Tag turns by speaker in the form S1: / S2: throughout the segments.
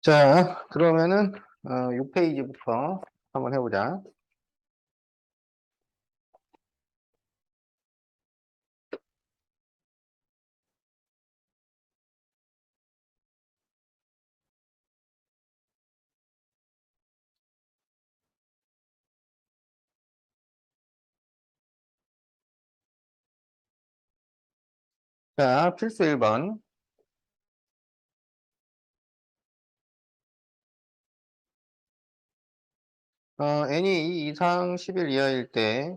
S1: 자, 그러면은 6페이지부터 한번 해보자. 자, 필수 1번. n이 2 이상 11 이하일 때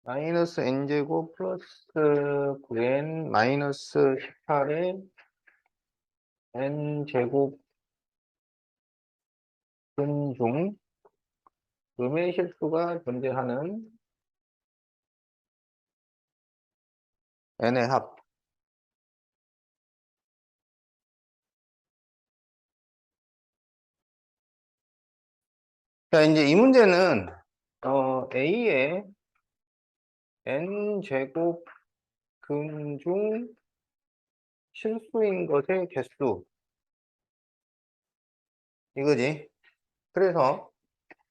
S1: 마이너스 n제곱 플러스 9n 마이너스 18에 n제곱 중 음의 실수가 존재하는 n의 합. 자, 이제 이 문제는 A의 n제곱 중 실수인 것의 개수 이거지. 그래서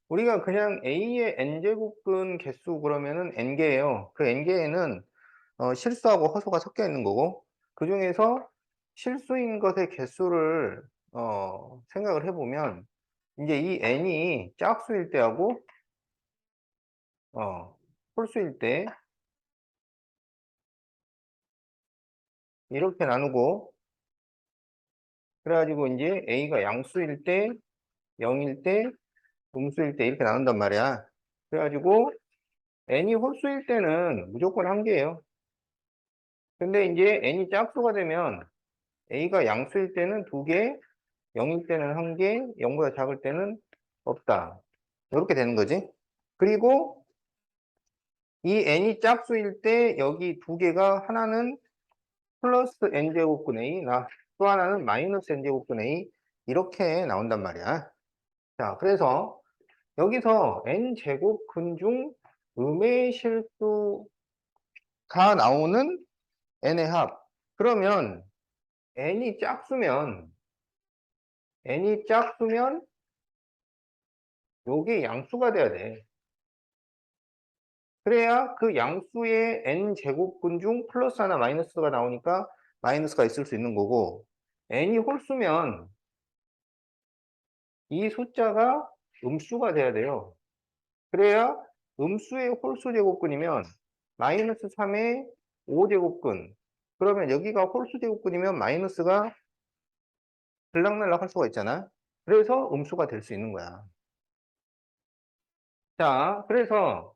S1: 우리가 그냥 A의 n제곱근 개수 그러면은 n개예요. 그 n개에는 실수하고 허수가 섞여 있는 거고, 그 중에서 실수인 것의 개수를 생각을 해보면 이제 이 n이 짝수일 때하고 홀수일 때 이렇게 나누고, 그래가지고 이제 A가 양수일 때, 0일 때, 음수일 때 이렇게 나눈단 말이야. 그래가지고 n이 홀수일 때는 무조건 한 개예요. 근데 이제 n이 짝수가 되면 a가 양수일 때는 두 개, 0일 때는 한 개, 0보다 작을 때는 없다. 이렇게 되는 거지. 그리고 이 n이 짝수일 때 여기 두 개가 하나는 플러스 n제곱근 a, 또 하나는 마이너스 n제곱근 a 이렇게 나온단 말이야. 자, 그래서 여기서 n제곱근 중 음의 실수가 나오는 n의 합. 그러면 n이 짝수면 요게 양수가 돼야 돼. 그래야 그 양수의 n제곱근 중 플러스 하나 마이너스가 나오니까 마이너스가 있을 수 있는 거고, n이 홀수면 이 숫자가 음수가 돼야 돼요. 그래야 음수의 홀수 제곱근이면 마이너스 3의 5제곱근, 그러면 여기가 홀수 제곱근이면 마이너스가 들락날락 할 수가 있잖아. 그래서 음수가 될 수 있는 거야. 자, 그래서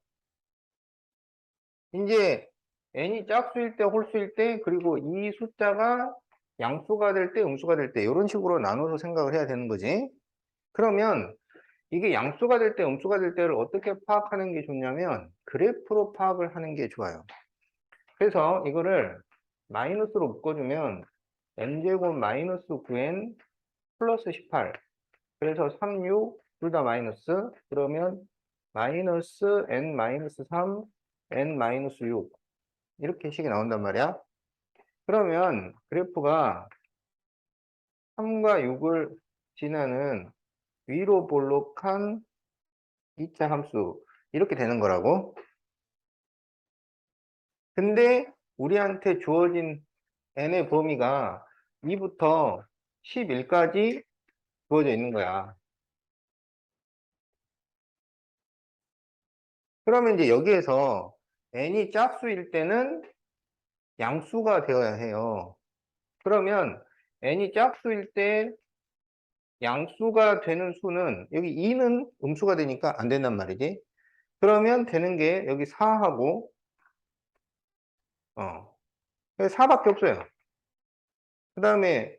S1: 이제 n이 짝수일 때, 홀수일 때, 그리고 이 숫자가 양수가 될 때, 음수가 될 때, 이런 식으로 나눠서 생각을 해야 되는 거지. 그러면 이게 양수가 될 때, 음수가 될 때를 어떻게 파악하는 게 좋냐면 그래프로 파악을 하는 게 좋아요. 그래서 이거를 마이너스로 묶어주면 n제곱 마이너스 9n 플러스 18, 그래서 36, 둘 다 마이너스, 그러면 마이너스 n 마이너스 3, n 마이너스 6 이렇게 식이 나온단 말이야. 그러면 그래프가 3과 6을 지나는 위로 볼록한 2차 함수 이렇게 되는 거라고. 근데 우리한테 주어진 n의 범위가 2부터 11까지 주어져 있는 거야. 그러면 이제 여기에서 n이 짝수일 때는 양수가 되어야 해요. 그러면 n이 짝수일 때 양수가 되는 수는 여기 2는 음수가 되니까 안 된단 말이지. 그러면 되는 게 여기 4하고 4밖에 없어요. 그 다음에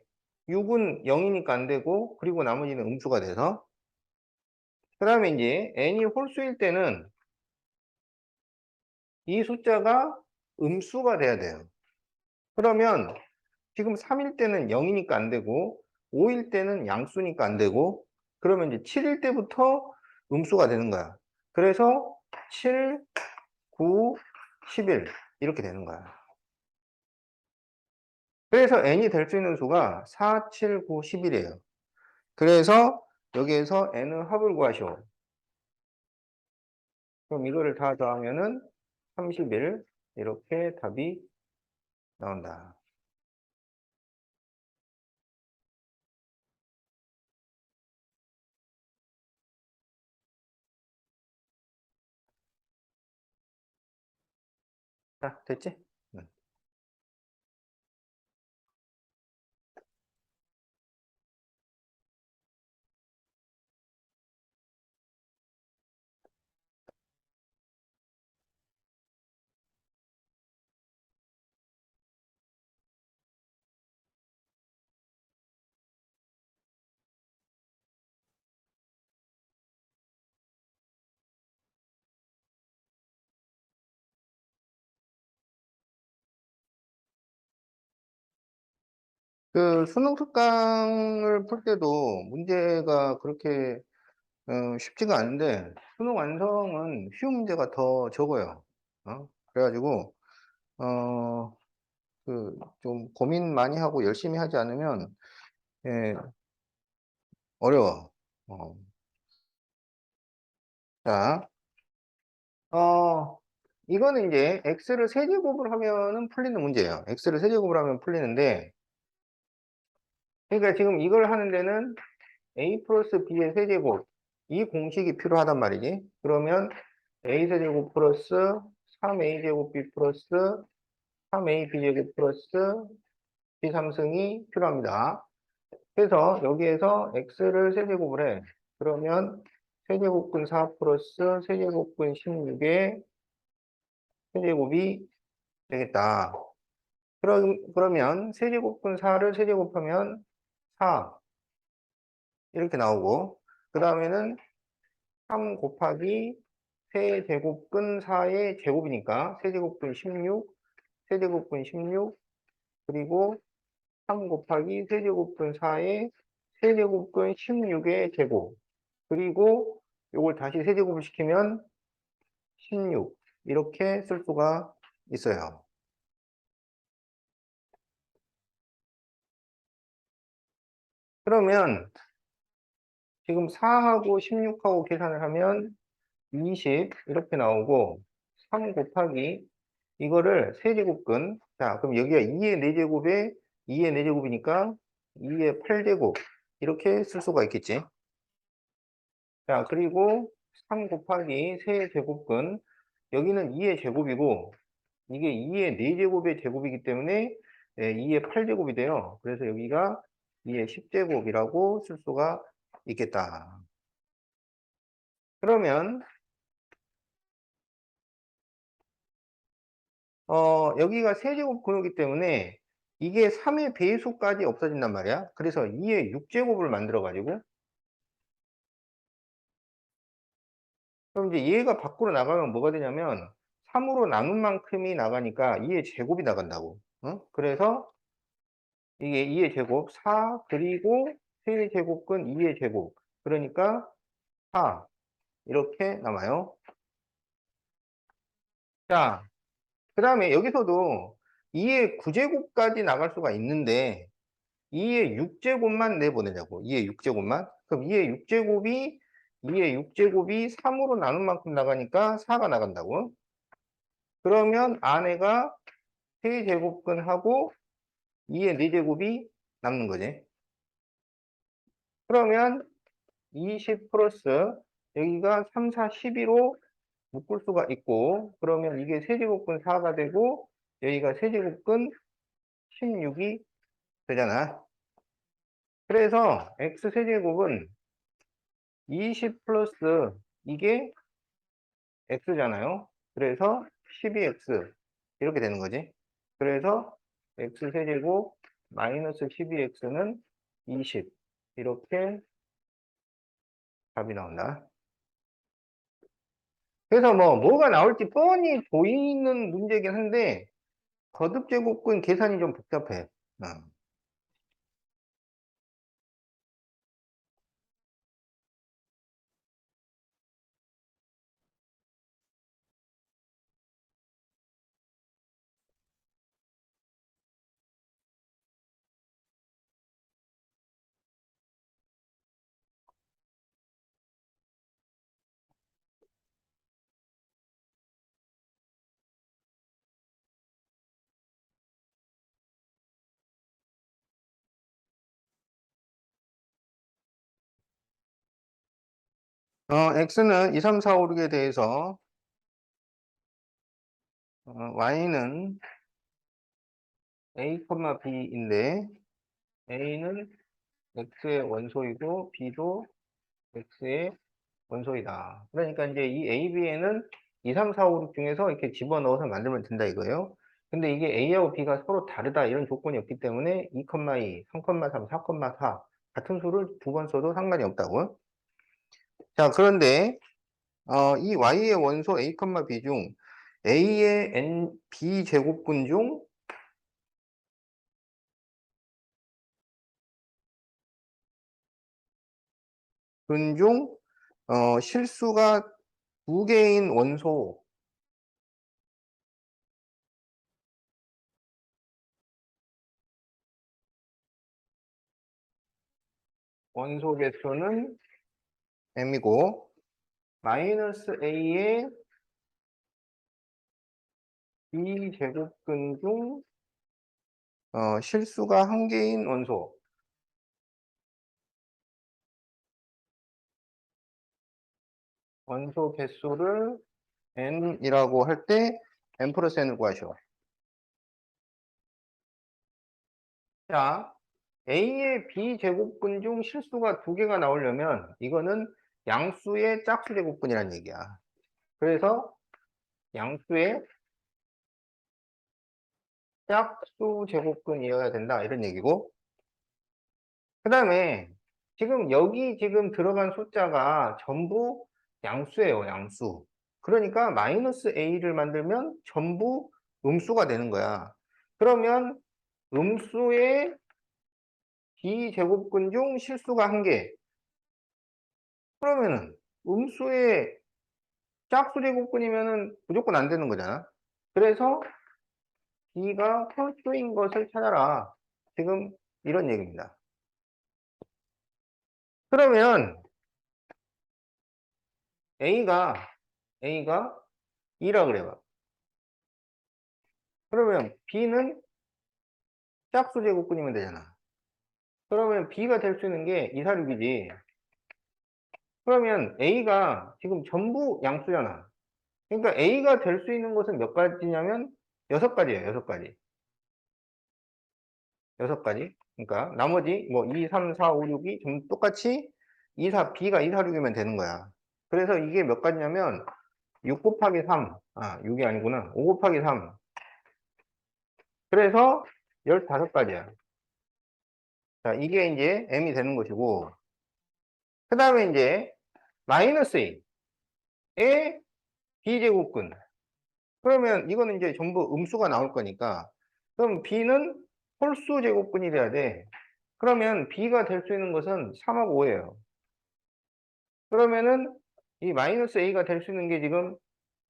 S1: 6은 0이니까 안 되고, 그리고 나머지는 음수가 돼서, 그 다음에 이제 n이 홀수일 때는 이 숫자가 음수가 돼야 돼요. 그러면 지금 3일 때는 0이니까 안 되고, 5일 때는 양수니까 안 되고, 그러면 이제 7일 때부터 음수가 되는 거야. 그래서 7, 9, 11 이렇게 되는 거야. 그래서 n이 될 수 있는 수가 4, 7, 9, 11이에요. 그래서 여기에서 n의 합을 구하시오. 그럼 이거를 다 더하면은 31 이렇게 답이 나온다. 자, 됐지? 응. 그 수능 특강을 풀 때도 문제가 그렇게 쉽지가 않은데 수능 완성은 쉬운 문제가 더 적어요. 그래가지고 어, 그 좀 고민 많이 하고 열심히 하지 않으면 예, 어려워. 어, 자, 이거는 이제 x를 세제곱을 하면은 풀리는 문제예요. x를 세제곱을 하면 풀리는데 그러니까 지금 이걸 하는 데는 a 플러스 b의 세제곱 이 공식이 필요하단 말이지. 그러면 a 세제곱 플러스 3a 제곱 b 플러스 3a b 제곱 플러스 b 3승이 필요합니다. 그래서 여기에서 x를 세제곱을 해. 그러면 세제곱근 4 플러스 세제곱근 16의 세제곱이 되겠다. 그러면 세제곱분 4를 세제곱하면 4 이렇게 나오고 그 다음에는 3 곱하기 세제곱근 4의 제곱이니까 세제곱분 16 세제곱분 16 그리고 3 곱하기 세제곱분 4의 세제곱근 16의 제곱 그리고 이걸 다시 세제곱을 시키면 16 이렇게 쓸 수가 있어요. 그러면 지금 4하고 16하고 계산을 하면 20 이렇게 나오고 3 곱하기 이거를 세제곱근 자 그럼 여기가 2의 4제곱에 2의 4제곱이니까 2의 8제곱 이렇게 쓸 수가 있겠지. 자 그리고 3 곱하기 세제곱근 여기는 2의 제곱이고 이게 2의 4제곱의 제곱이기 때문에 2의 8제곱이 돼요. 그래서 여기가 2의 10제곱이라고 쓸 수가 있겠다. 그러면 여기가 세제곱 근호기 때문에 이게 3의 배수까지 없어진단 말이야. 그래서 2의 6제곱을 만들어 가지고 그럼 이제 얘가 밖으로 나가면 뭐가 되냐면 3으로 나눈 만큼이 나가니까 2의 제곱이 나간다고. 그래서 이게 2의 제곱 4 그리고 세제곱근 2의 제곱 그러니까 4 이렇게 남아요. 자, 그 다음에 여기서도 2의 9제곱까지 나갈 수가 있는데 2의 6제곱만 내보내자고. 2의 6제곱만. 그럼 2의 6제곱이 3으로 나눈 만큼 나가니까 4가 나간다고. 그러면 안에가 세제곱근하고 2의 4제곱이 남는 거지. 그러면 20 플러스 여기가 3, 4, 12로 묶을 수가 있고 그러면 이게 세제곱근 4가 되고 여기가 세제곱근 16이 되잖아. 그래서 x세제곱은 20 플러스 이게 x잖아요. 그래서 12x 이렇게 되는 거지. 그래서 x세제곱 마이너스 12x는 20 이렇게 답이 나온다. 그래서 뭐가 나올지 뻔히 보이는 문제긴 한데 거듭제곱근 계산이 좀 복잡해. 어. x는 2, 3, 4, 5, 6에 대해서 y는 a, b인데 a는 x의 원소이고 b도 x의 원소이다. 그러니까 이제 이 a, b에는 2, 3, 4, 5, 6 중에서 이렇게 집어넣어서 만들면 된다 이거예요. 근데 이게 a하고 b가 서로 다르다 이런 조건이 없기 때문에 2, 2, 3, 3, 4, 같은 수를 두 번 써도 상관이 없다고. 자, 그런데 이 y의 원소 a, b 중 a의 b 제곱근 중 실수가 두 개인 원소 개수는 m이고 마이너스 a의 b 제곱근 중 실수가 한 개인 원소 개수를 n이라고 할 때 n 플러스 n을 구하셔. 자, a의 b 제곱근 중 실수가 두 개가 나오려면 이거는 양수의 짝수 제곱근이라는 얘기야. 그래서 양수의 짝수 제곱근이어야 된다 이런 얘기고, 그 다음에 여기 들어간 숫자가 전부 양수예요, 양수. 그러니까 마이너스 a를 만들면 전부 음수가 되는 거야. 그러면 음수의 b제곱근 중 실수가 한 개. 그러면은 음수의 짝수 제곱근이면은 무조건 안 되는 거잖아. 그래서 b가 홀수인 것을 찾아라. 지금 이런 얘기입니다. 그러면 A가 2라 그래봐. 그러면 B는 짝수 제곱근이면 되잖아. 그러면 B가 될 수 있는 게 2, 4, 6이지. 그러면 A가 지금 전부 양수잖아. 그러니까 A가 될 수 있는 것은 몇 가지냐면 6가지예요, 6가지. 6가지. 그러니까 나머지 뭐 2, 3, 4, 5, 6이 좀 똑같이 B가 2, 4, 6이면 되는 거야. 그래서 이게 몇 가지냐면 6 곱하기 3. 6이 아니구나. 5 곱하기 3. 그래서 15가지야. 자, 이게 이제 m이 되는 것이고, 그 다음에 이제 마이너스 a의 b제곱근. 그러면 이거는 이제 전부 음수가 나올 거니까, 그럼 b는 홀수 제곱근이 돼야 돼. 그러면 b가 될 수 있는 것은 3하고 5예요. 그러면은 이 마이너스 a가 될 수 있는 게 지금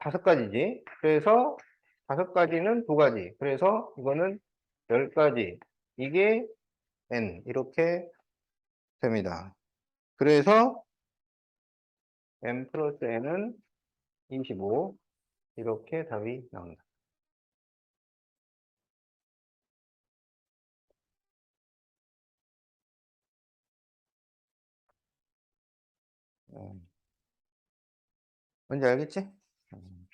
S1: 5가지지. 그래서 5가지는 2가지. 그래서 이거는 10가지. 이게 n. 이렇게 됩니다. 그래서 n 플러스 n은 25. 이렇게 답이 나온다. 뭔지 알겠지? 음.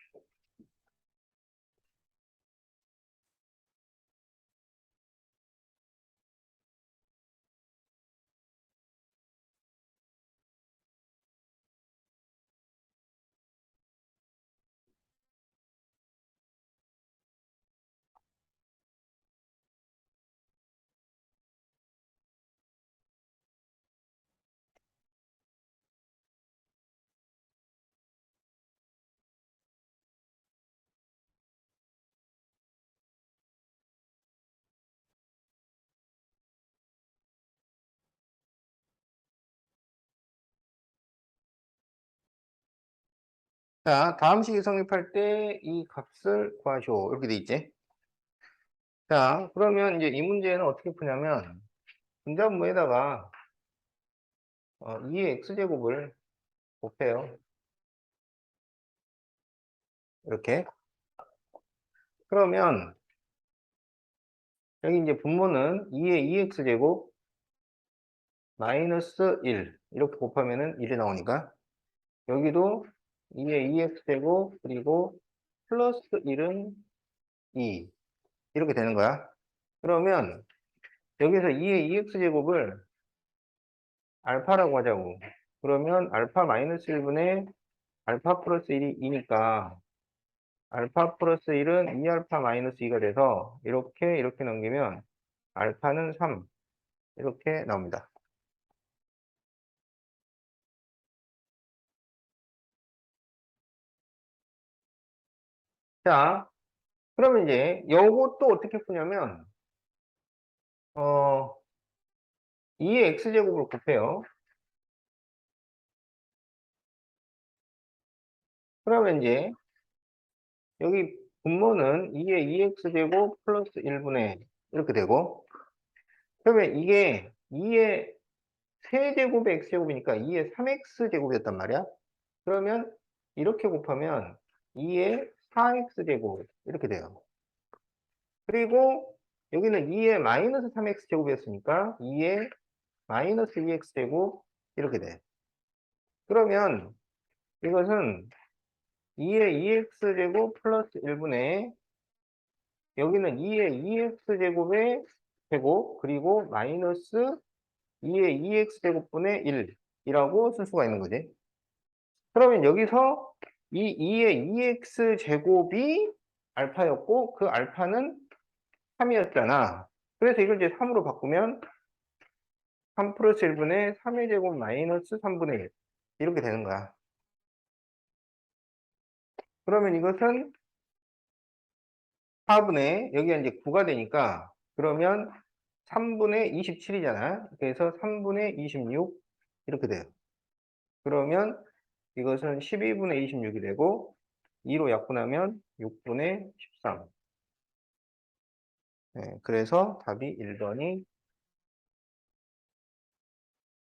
S1: 자, 다음 식이 성립할 때 이 값을 구하시오. 이렇게 돼 있지? 자, 그러면 이제 이 문제는 어떻게 푸냐면, 분자분모에다가 2의 x제곱을 곱해요. 이렇게. 그러면 여기 이제 분모는 2의 2x제곱 마이너스 1. 이렇게 곱하면은 1이 나오니까. 여기도 2의 2x제곱 그리고 플러스 1은 2 이렇게 되는 거야. 그러면 여기서 2의 2x제곱을 알파라고 하자고. 그러면 알파 마이너스 1분의 알파 플러스 1이 2니까 알파 플러스 1은 2알파 마이너스 2가 돼서 이렇게 넘기면 알파는 3 이렇게 나옵니다. 자, 그러면 이제 요것도 어떻게 푸냐면 2의 x제곱을 곱해요. 그러면 이제 여기 분모는 2의 2x제곱 플러스 1분의 이렇게 되고 그러면 이게 2의 세제곱의 x제곱이니까 2의 3x제곱이었단 말이야. 그러면 이렇게 곱하면 2의 4x제곱 이렇게 돼요. 그리고 여기는 2의 마이너스 3x제곱이었으니까 2의 마이너스 2x제곱 이렇게 돼. 그러면 이것은 2의 2x제곱 플러스 1분의 여기는 2의 2x제곱의 제곱 그리고 마이너스 2의 2x제곱분의 1이라고 쓸 수가 있는 거지. 그러면 여기서 이 2의 2x제곱이 알파였고 그 알파는 3이었잖아. 그래서 이걸 이제 3으로 바꾸면 3 플러스 1분의 3의 제곱 마이너스 3분의 1 이렇게 되는 거야. 그러면 이것은 4분의 여기가 이제 9가 되니까 그러면 3분의 27이잖아. 그래서 3분의 26 이렇게 돼요. 그러면 이것은 12분의 26이 되고 2로 약분하면 6분의 13. 네, 그래서 답이 1번이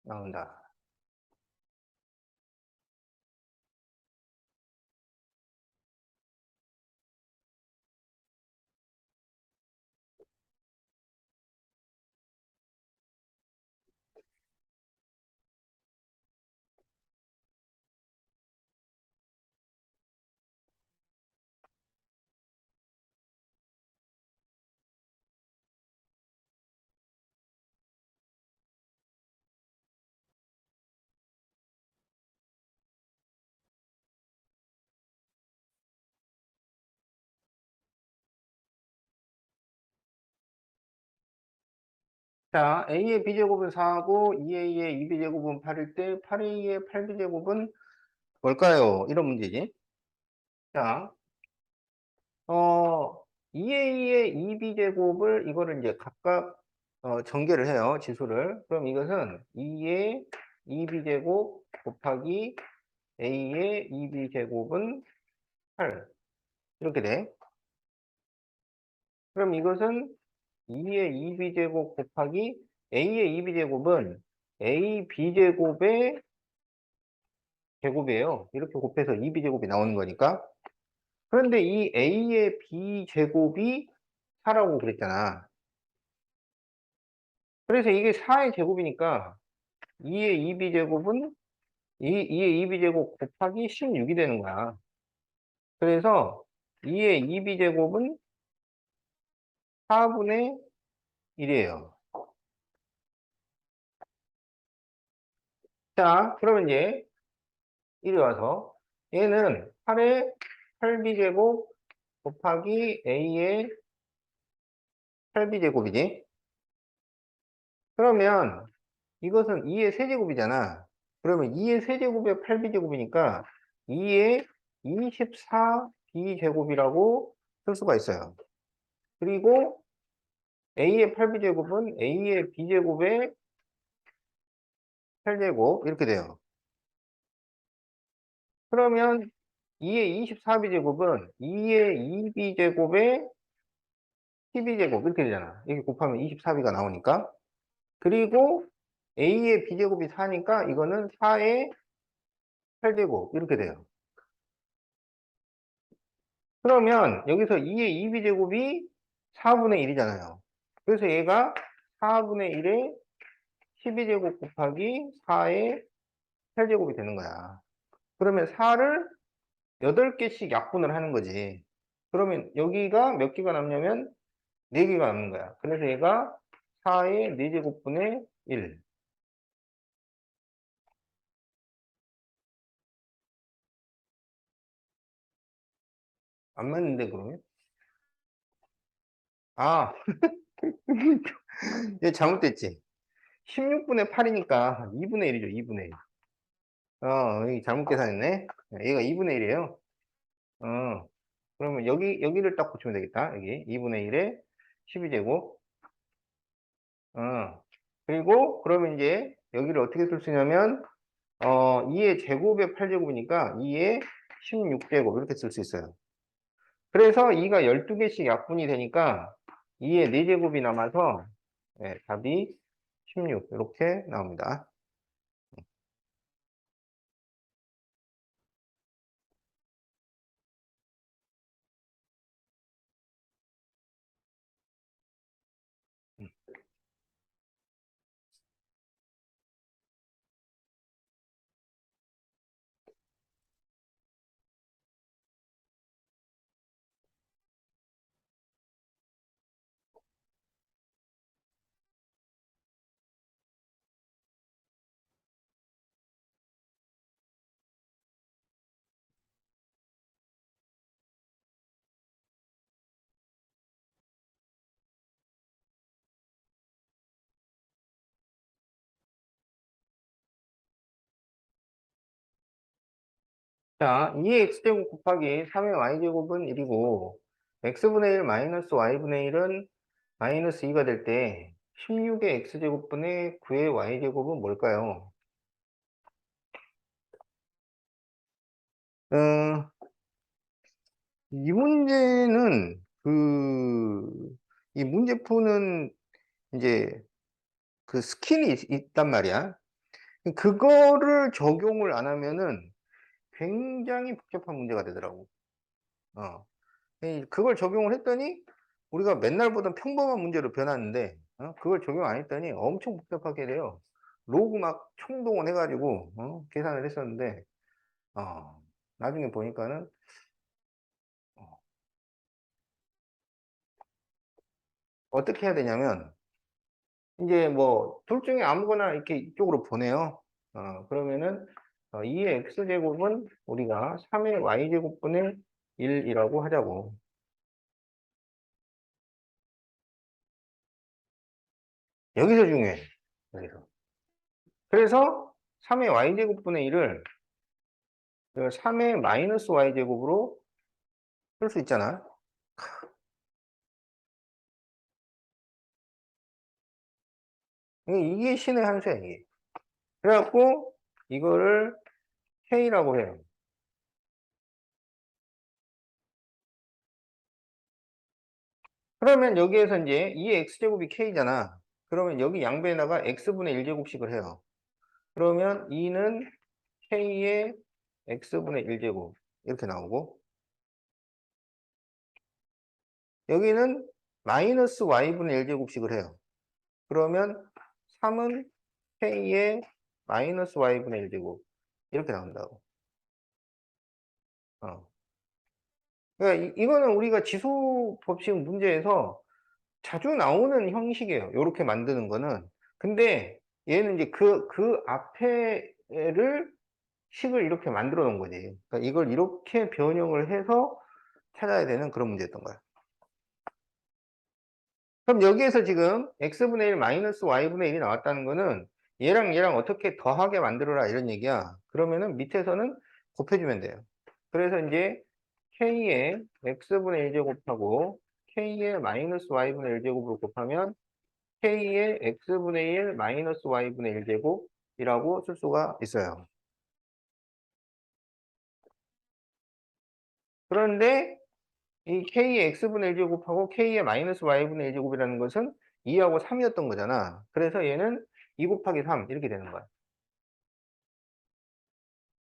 S1: 나온다. 자, A의 B제곱은 4하고 2A의 2B제곱은 8일 때 8A의 8B제곱은 뭘까요? 이런 문제지. 자, 어, 2A의 2B제곱을 이거를 이제 각각 전개를 해요. 지수를. 그럼 이것은 2의 2B제곱 곱하기 A의 2B제곱은 8 이렇게 돼. 그럼 이것은 2의 2B제곱 곱하기 A의 2B제곱은 AB제곱의 제곱이에요. 이렇게 곱해서 2B제곱이 나오는 거니까. 그런데 이 A의 B제곱이 4라고 그랬잖아. 그래서 이게 4의 제곱이니까 2의 2B제곱은 2의 2B제곱 곱하기 16이 되는 거야. 그래서 2의 2B제곱은 4분의 1이에요. 자, 그러면 이제 이리 와서 얘는 8의 8B제곱 곱하기 A의 8B제곱이지. 그러면 이것은 2의 세제곱이잖아. 그러면 2의 세제곱의 8B제곱이니까 2의 24B제곱이라고 쓸 수가 있어요. 그리고 A의 8B제곱은 A의 B제곱의 8제곱 이렇게 돼요. 그러면 2의 24B제곱은 2의 2B제곱의 12제곱 이렇게 되잖아. 이렇게 곱하면 24B가 나오니까. 그리고 A의 B제곱이 4니까 이거는 4의 8제곱 이렇게 돼요. 그러면 여기서 2의 2B제곱이 4분의 1이잖아요. 그래서 얘가 4분의 1의 12제곱 곱하기 4의 8제곱이 되는 거야. 그러면 4를 8개씩 약분을 하는 거지. 그러면 여기가 몇 개가 남냐면 4개가 남는 거야. 그래서 얘가 4의 4제곱분의 1. 안 맞는데, 그러면? 아, 얘 잘못됐지. 16분의 8이니까 2분의 1이죠, 2분의 1. 여기 잘못 계산했네. 얘가 2분의 1이에요. 그러면 여기를 딱 고치면 되겠다. 여기 2분의 1에 12제곱. 그리고 그러면 이제 여기를 어떻게 쓸 수 있냐면 2의 제곱에 8제곱이니까 2의 16제곱 이렇게 쓸 수 있어요. 그래서 2가 12개씩 약분이 되니까 2의 4제곱이 남아서 답이 16 이렇게 나옵니다. 자, 2의 x제곱 곱하기 3의 y제곱은 1이고 x분의 1 마이너스 y분의 1은 마이너스 2가 될 때 16의 x제곱분의 9의 y제곱은 뭘까요? 어, 이 문제는 이 문제 푸는 이제 그 스킬이 있단 말이야. 그거를 적용을 안 하면은 굉장히 복잡한 문제가 되더라고. 어. 그걸 적용을 했더니 우리가 맨날 보던 평범한 문제로 변하는데 그걸 적용 안 했더니 엄청 복잡하게 돼요. 로그 막 총동원 해가지고 계산을 했었는데 나중에 보니까는 어, 어떻게 해야 되냐면 이제 뭐 둘 중에 아무거나 이렇게 이쪽으로 보내요. 그러면은 2의 x제곱은 우리가 3의 y제곱분의 1이라고 하자고. 여기서 중요해. 여기서. 그래서 3의 y제곱분의 1을 3의 마이너스 y제곱으로 쓸 수 있잖아. 이게 신의 한 수야, 이게. 그래갖고 이거를 k라고 해요. 그러면 여기에서 이제 2의 x제곱이 k잖아. 그러면 여기 양변에다가 x분의 1제곱씩을 해요. 그러면 2는 k의 x분의 1제곱 이렇게 나오고 여기는 마이너스 y분의 1제곱씩을 해요. 그러면 3은 k의 마이너스 y분의 1제곱 이렇게 나온다고. 어. 그러니까 이거는 우리가 지수 법칙 문제에서 자주 나오는 형식이에요. 이렇게 만드는 거는. 근데 얘는 이제 그 앞에를 식을 이렇게 만들어 놓은 거지. 그러니까 이걸 이렇게 변형을 해서 찾아야 되는 그런 문제였던 거야. 그럼 여기에서 지금 x분의 1 마이너스 y분의 1이 나왔다는 거는 얘랑 어떻게 더하게 만들어라 이런 얘기야. 그러면은 밑에서는 곱해주면 돼요. 그래서 이제 k의 x분의 1제곱하고 k의 마이너스 y분의 1제곱으로 곱하면 k의 x분의 1 마이너스 y분의 1제곱이라고 쓸 수가 있어요. 그런데 이 k의 x분의 1제곱하고 k의 마이너스 y분의 1제곱이라는 것은 2하고 3이었던 거잖아. 그래서 얘는 2 곱하기 3 이렇게 되는 거야.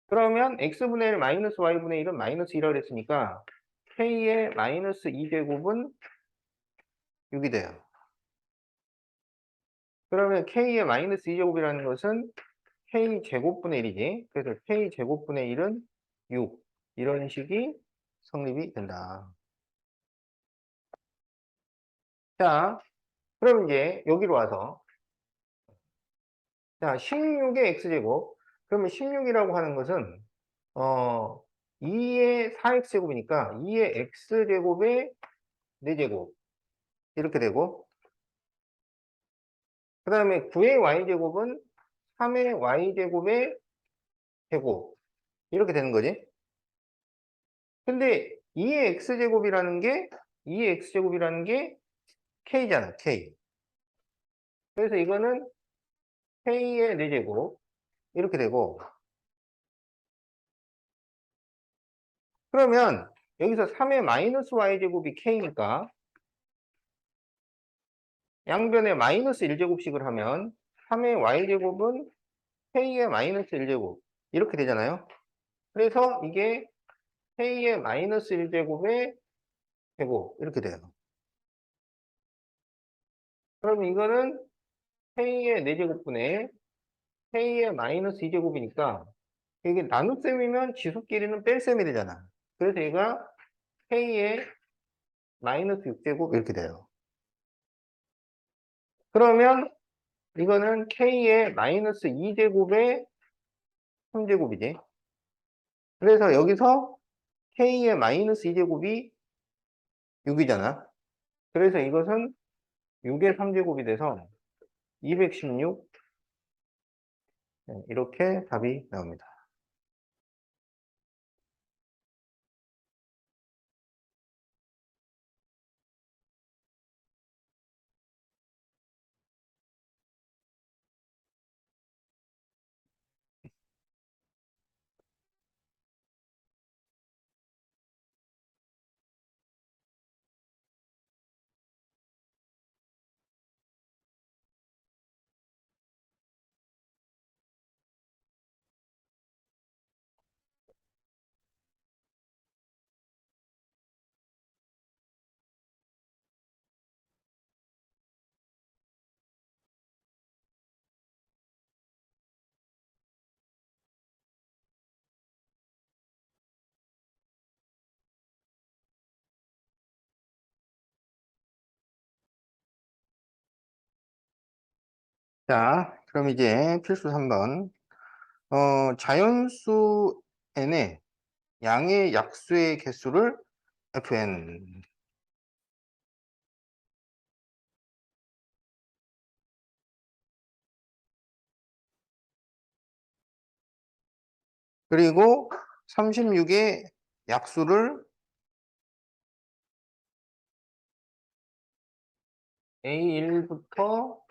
S1: 그러면 x분의 1 마이너스 y분의 1은 마이너스 2라고 그랬으니까 k의 마이너스 2제곱은 6이 돼요. 그러면 k의 마이너스 2제곱이라는 것은 K제곱분의 1이지. 그래서 K제곱분의 1은 6. 이런 식이 성립이 된다. 자, 그럼 이제 여기로 와서 자, 16의 X제곱. 그러면 16이라고 하는 것은 2의 4X제곱이니까 2의 X제곱의 4제곱 이렇게 되고, 그 다음에 9의 Y제곱은 3의 Y제곱의 제곱 이렇게 되는 거지. 근데 2의 X제곱이라는 게 K잖아, K. 그래서 이거는 K의 4제곱 이렇게 되고, 그러면 여기서 3의 마이너스 Y제곱이 K니까 양변에 마이너스 1제곱씩을 하면 3의 Y제곱은 K의 마이너스 1제곱 이렇게 되잖아요. 그래서 이게 K의 마이너스 1제곱의 제곱 이렇게 돼요. 그럼 이거는 K의 4제곱분의 K의 마이너스 2제곱이니까 이게 나눗셈이면 지수끼리는 뺄셈이 되잖아. 그래서 얘가 K의 마이너스 6제곱 이렇게 돼요. 그러면 이거는 K의 마이너스 2제곱의 3제곱이지. 그래서 여기서 K의 마이너스 2제곱이 6이잖아. 그래서 이것은 6의 3제곱이 돼서 216 이렇게 답이 나옵니다. 자, 그럼 이제 필수 3번. 자연수 n의 양의 약수의 개수를 fn. 그리고 36의 약수를 A1부터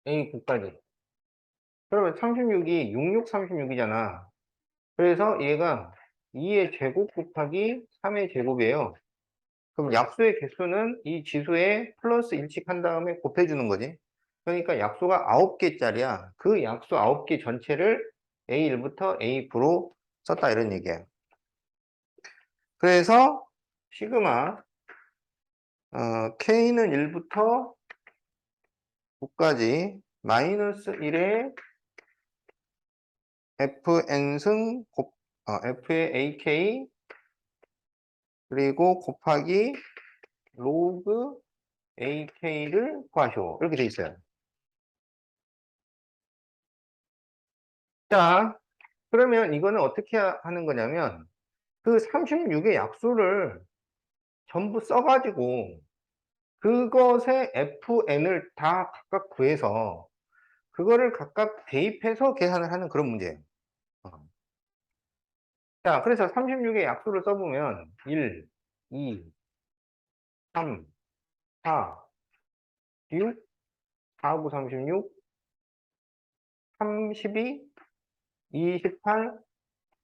S1: A9까지. 그러면 36이 6636이잖아. 그래서 얘가 2의 제곱 곱하기 3의 제곱이에요. 그럼 약수의 개수는 이 지수에 플러스 1씩 한 다음에 곱해주는 거지. 그러니까 약수가 9개짜리야. 그 약수 9개 전체를 A1부터 A9로 썼다 이런 얘기야. 그래서 시그마 K는 1부터 9까지 마이너스 1의 FN승 F의 AK 그리고 곱하기 로그 AK를 구하시오. 이렇게 돼 있어요. 자, 그러면 이거는 어떻게 하는 거냐면 그 36의 약수를 전부 써가지고 그것의 FN을 다 각각 구해서 그거를 각각 대입해서 계산을 하는 그런 문제예요. 어. 자, 그래서 36의 약수를 써보면 1, 2, 3, 4, 6, 4, 9, 36, 32, 28,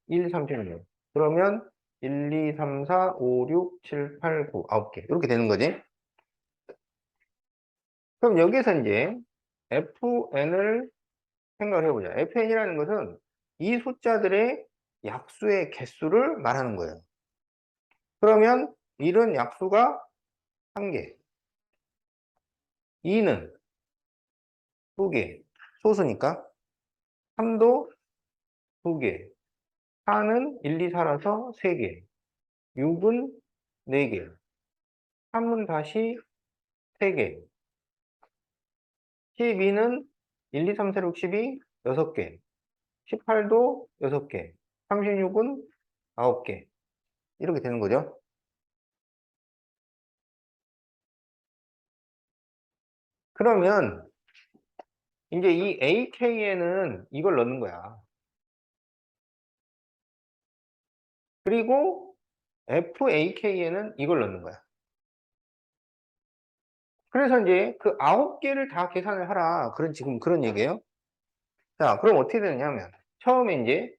S1: 1, 36. 그러면 1, 2, 3, 4, 5, 6, 7, 8, 9, 9개. 이렇게 되는 거지. 그럼 여기서 이제 FN을 생각을 해보자. FN이라는 것은 이 숫자들의 약수의 개수를 말하는 거예요. 그러면 1은 약수가 1개, 2는 2개, 소수니까. 3도 2개. 4는 1, 2, 4라서 3개. 6은 4개. 3은 다시 3개. 12는 1, 2, 3, 4, 6, 12, 6개. 18도 6개. 36은 9개. 이렇게 되는 거죠. 그러면 이제 이 AK에는 이걸 넣는 거야. 그리고 FAK에는 이걸 넣는 거야. 그래서 이제 그 9개를 다 계산을 하라. 지금 그런 얘기예요. 자, 그럼 어떻게 되느냐면 처음에 이제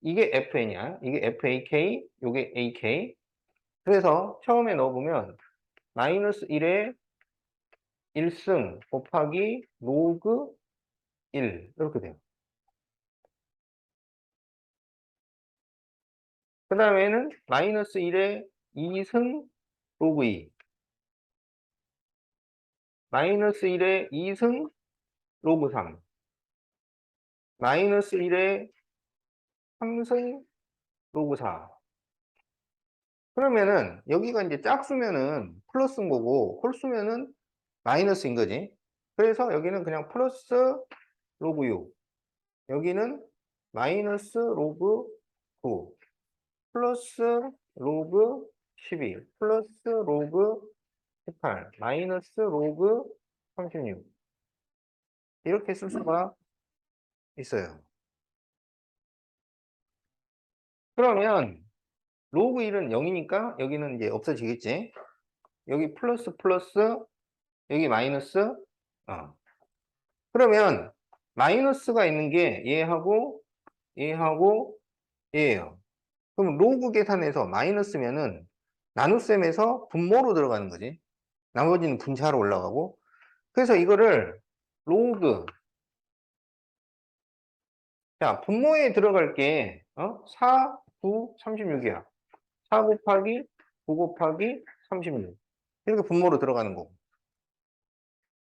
S1: 이게 FN이야. 이게 FAK, 이게 AK. 그래서 처음에 넣어보면 마이너스 1에 1승 곱하기 로그 1 이렇게 돼요. 그 다음에는 마이너스 1에 2승 로그 2 마이너스 1에 2승 로그 3 마이너스 1에 3승 로그 4 그러면은 여기가 이제 짝수면은 플러스인 거고 홀수면은 마이너스인 거지. 그래서 여기는 그냥 플러스 로그 6 여기는 마이너스 로그 9 플러스 로그 12 플러스 로그 18 마이너스 로그 36 이렇게 쓸 수가 있어요. 그러면 로그 1은 0이니까 여기는 이제 없어지겠지. 여기 플러스 플러스 여기 마이너스 그러면 마이너스가 있는 게 얘하고 얘하고 얘예요. 그럼 로그 계산에서 마이너스면은 나눗셈에서 분모로 들어가는 거지. 나머지는 분자로 올라가고. 그래서 이거를 로그 자 분모에 들어갈 게 4, 9, 36이야. 4 곱하기 9 곱하기 36 이렇게 분모로 들어가는 거고.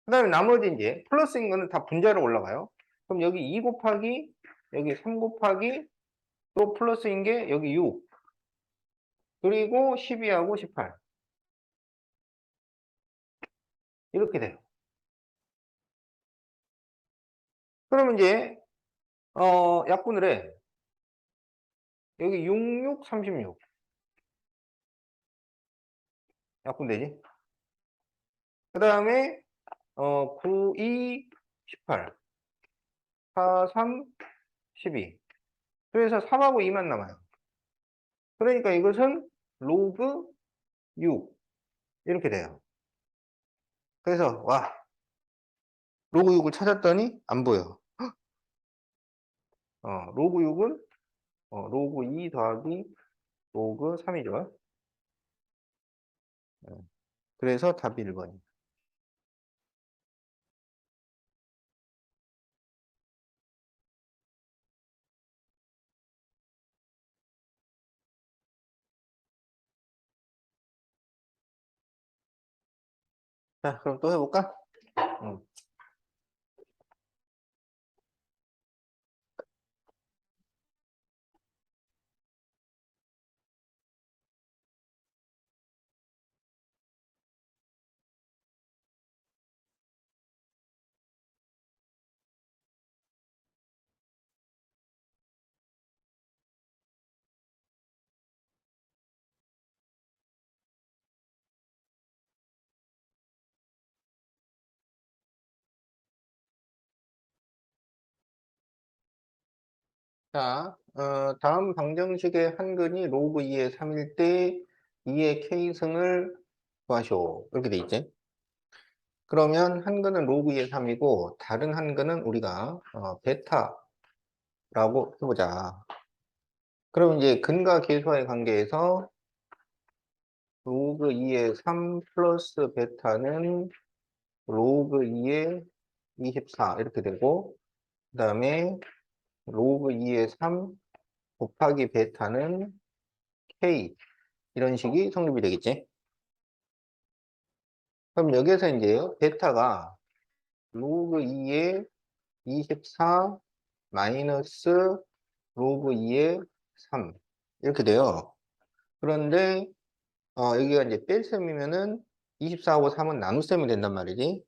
S1: 그 다음에 나머지 이제 플러스인 거는 다 분자로 올라가요. 그럼 여기 2 곱하기 여기 3 곱하기 또 플러스인 게 여기 6 그리고 12하고 18 이렇게 돼요. 그러면 이제 약분을 해. 여기 66, 36 약분되지? 그 다음에 9, 2, 18 4, 3, 12 그래서 3하고 2만 남아요. 그러니까 이것은 로그 6 이렇게 돼요. 그래서 와 로그 6을 찾았더니 안 보여. 로그 6은 로그 2 더하기 로그 3이죠. 그래서 답이 1번이에요. 자, 그럼 또 해볼까? 음. 자, 다음 방정식의 한근이 로그 2의 3일 때 2의 k승을 구하시오. 이렇게 돼 있지? 그러면 한근은 로그 2의 3이고 다른 한근은 우리가 베타라고 해보자. 그럼 이제 근과 계수와의 관계에서 로그 2의 3 플러스 베타는 로그 2의 24 이렇게 되고 그 다음에 로그 2의 3 곱하기 베타는 k 이런 식이 성립이 되겠지. 그럼 여기서 이제 베타가 로그 2의 24 마이너스 로그 2의 3 이렇게 돼요. 그런데 여기가 이제 뺄셈이면은 24하고 3은 나눗셈이 된단 말이지.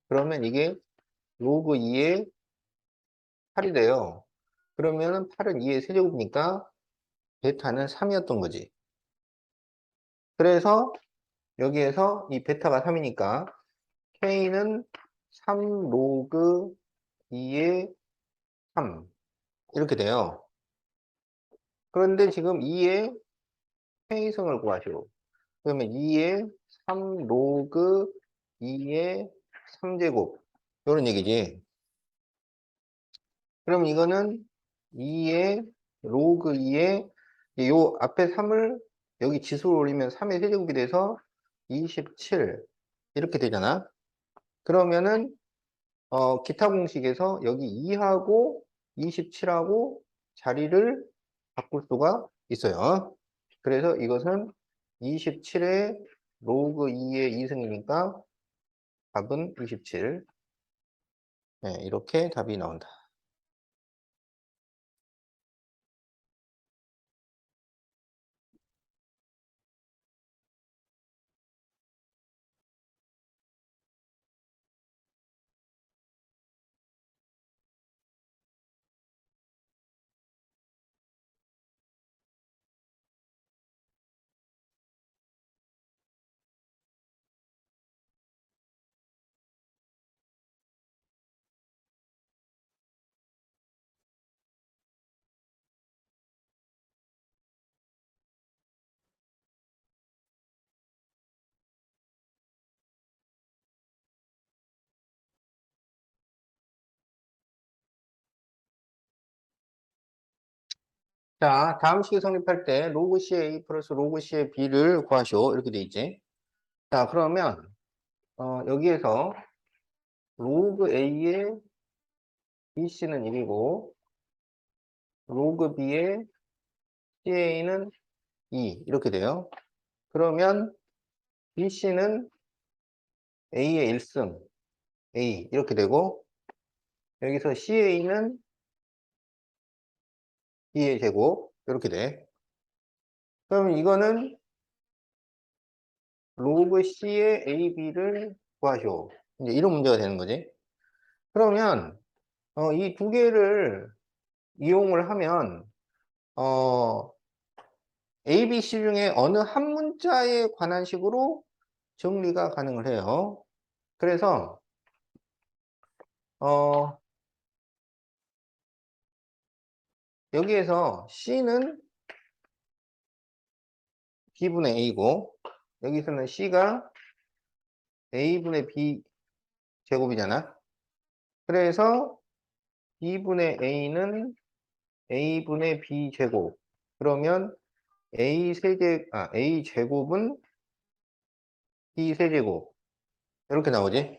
S1: 그러면 이게 로그 2의 8이 돼요. 그러면은 8은 2의 세제곱이니까 베타는 3이었던 거지. 그래서 여기에서 이 베타가 3이니까 K는 3 로그 2의 3 이렇게 돼요. 그런데 지금 2의 K승을 구하시오. 그러면 2의 3 로그 2의 3제곱 이런 얘기지. 그럼 이거는 2의 로그 2의 요 앞에 3을 여기 지수를 올리면 3의 세제곱이 돼서 27 이렇게 되잖아. 그러면은 기타 공식에서 여기 2하고 27하고 자리를 바꿀 수가 있어요. 그래서 이것은 27의 로그 2의 2승이니까 답은 27. 네, 이렇게 답이 나온다. 자, 다음 식을 성립할 때 로그 C의 A 플러스 로그 C의 B를 구하시오. 이렇게 돼 있지. 자, 그러면 여기에서 로그 A의 BC는 1이고 로그 B의 CA는 2 이렇게 돼요. 그러면 BC는 A의 1승 A 이렇게 되고 여기서 CA는 B의 제곱 이렇게 돼. 그럼 이거는 로그 C의 AB를 구하시오. 이제 이런 문제가 되는 거지. 그러면 이 두 개를 이용을 하면 어, A, B, C 중에 어느 한 문자에 관한 식으로 정리가 가능을 해요. 그래서 어, 여기에서 C는 B분의 A고 여기서는 C가 A분의 B 제곱이잖아. 그래서 B분의 A는 A분의 B 제곱. 그러면 A 제곱은 B 세제곱. 이렇게 나오지.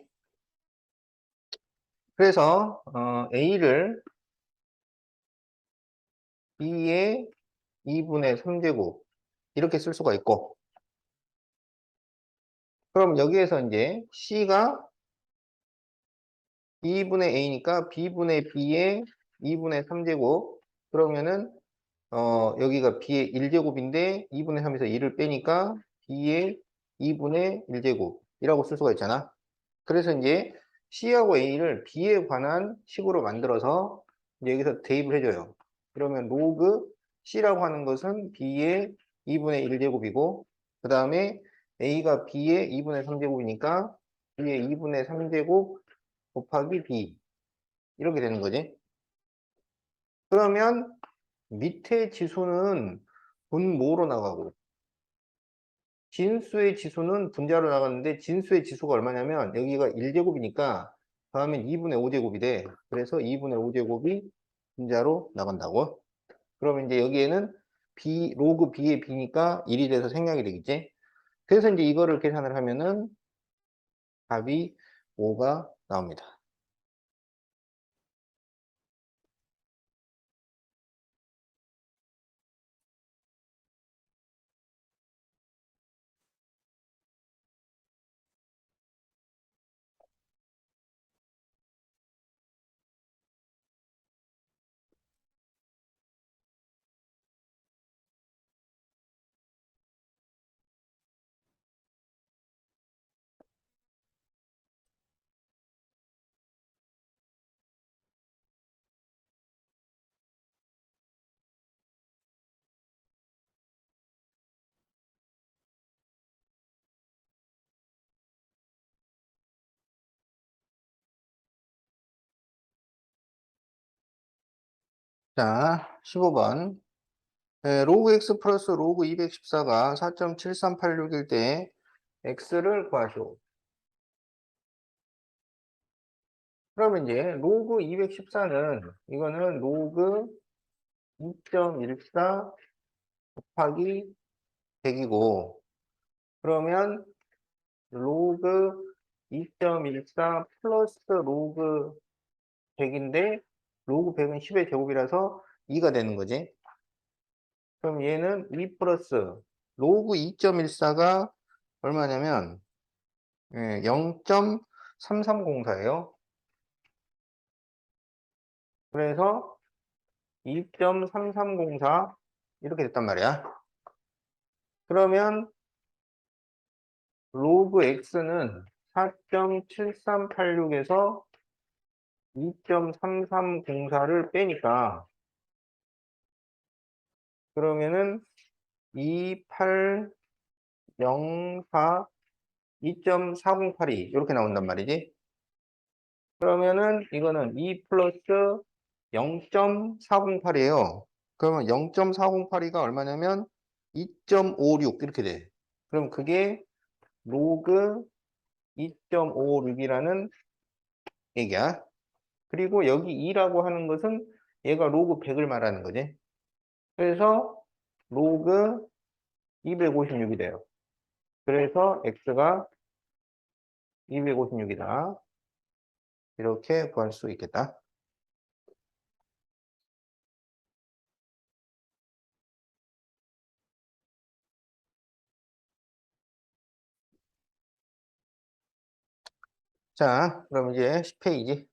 S1: 그래서 A를 B의 2분의 3제곱 이렇게 쓸 수가 있고 그럼 여기에서 이제 C가 2분의 A니까 B분의 B의 2분의 3제곱 그러면은 여기가 B의 1제곱인데 2분의 3에서 2를 빼니까 B의 2분의 1제곱 이라고 쓸 수가 있잖아. 그래서 이제 C하고 A를 B에 관한 식으로 만들어서 이제 여기서 대입을 해줘요. 그러면 로그 C라고 하는 것은 B의 2분의 1제곱이고 그 다음에 A가 B의 2분의 3제곱이니까 B의 2분의 3제곱 곱하기 B 이렇게 되는 거지. 그러면 밑에 지수는 분모로 나가고 진수의 지수는 분자로 나갔는데 진수의 지수가 얼마냐면 여기가 1제곱이니까 다음엔 2분의 5제곱이 돼. 그래서 2분의 5제곱이 분자로 나간다고. 그러면 이제 여기에는 로그 B의 B니까 1이 돼서 생략이 되겠지. 그래서 이제 이거를 계산을 하면은 답이 5가 나옵니다. 자, 15번. 로그 x 플러스 로그 214가 4.7386일 때 x를 구하시오. 그러면 이제 로그 214는 이거는 로그 2.14 곱하기 100이고, 그러면 로그 2.14 플러스 로그 100인데 로그 100은 10의 제곱이라서 2가 되는 거지. 그럼 얘는 2 플러스 로그 2.14가 얼마냐면 0.3304예요. 그래서 2.3304 이렇게 됐단 말이야. 그러면 로그 x는 4.7386에서 2.3304를 빼니까 그러면은 2804 2.4082 이렇게 나온단 말이지. 그러면은 이거는 2 플러스 0.408이에요. 그러면 0.408이가 얼마냐면 2.56 이렇게 돼. 그럼 그게 로그 2.56이라는 얘기야. 그리고 여기 2라고 하는 것은 얘가 로그 100을 말하는 거지. 그래서 로그 256이 돼요. 그래서 x가 256이다. 이렇게 구할 수 있겠다. 자, 그럼 이제 10페이지.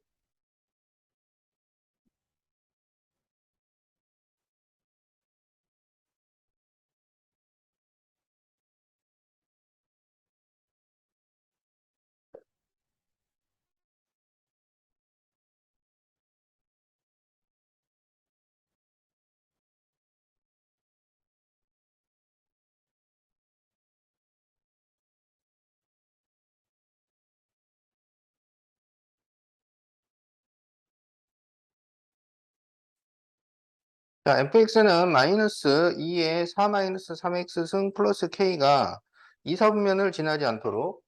S1: 자, fx는 마이너스 2에 4 마이너스 3x 승 플러스 k가 이사분면을 지나지 않도록